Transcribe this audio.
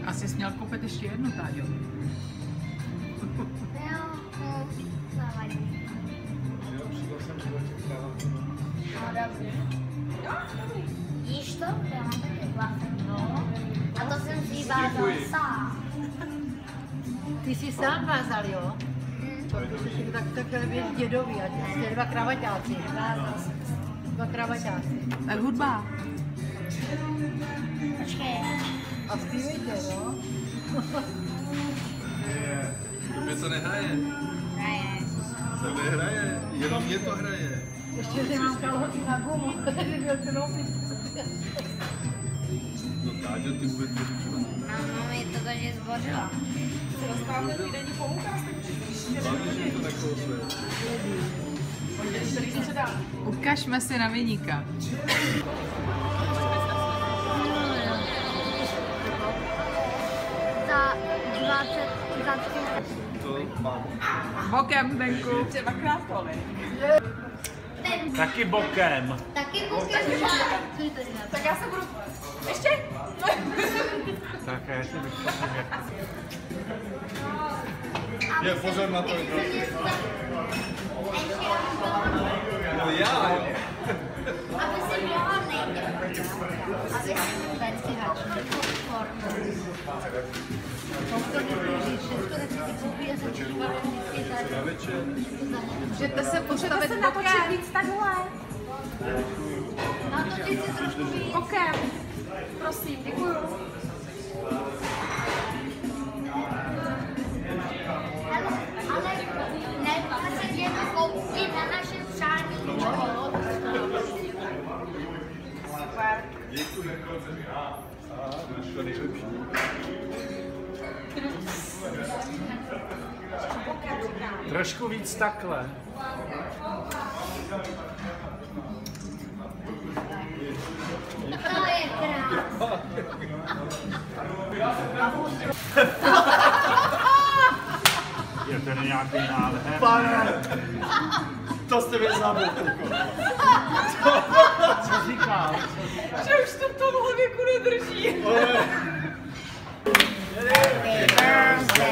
Asi jsi měl koupit ještě jednu, Táďo. Jíš to? Já mám taky vlastně. No. A to jsem si vázal sám. Ty jsi sám vázal, jo? Protože jsi tak chtěli být dědoví a jste dva kravaťáci. Dva kravaťáci. Tak hudba. Počkej. A zpívejte, jo? Tobě to nehraje. Hraje. To nehraje, jenom mě to hraje. Ještě nemám kalhoty na gumu, kdyby byl knofit. No Táďo, ty vůbec nevíš. No, je to že zbořila. Dostáváme týdenní poukaz, Hlavně, že to nekousne. Ukažme si na viníka. Za 20, za 30. To mám. Bokem, Zdenku. Dvakrát tolik. Taky bokem. Taky bokem. Tak já se budu... Ještě? Tak já si vyšpatím jak. Je, pozor na to. No já, jo. Aby si mohla nejde. Aby si vůbec si hačil. Na večer. Můžete se postavit bokem. Víc takhle. No to ty si trošku víc. Bokem. Prosím, děkuju. Ale nebudeme se jenom koupit na naše přání. Super. Děkuji. To nejlepší. Trošku víc takhle. To je krásné. Je to nějaký nádher. Pane, to jste mě zabil. Co říkal? Že už to v tomhle věku nedrží. Happy birthday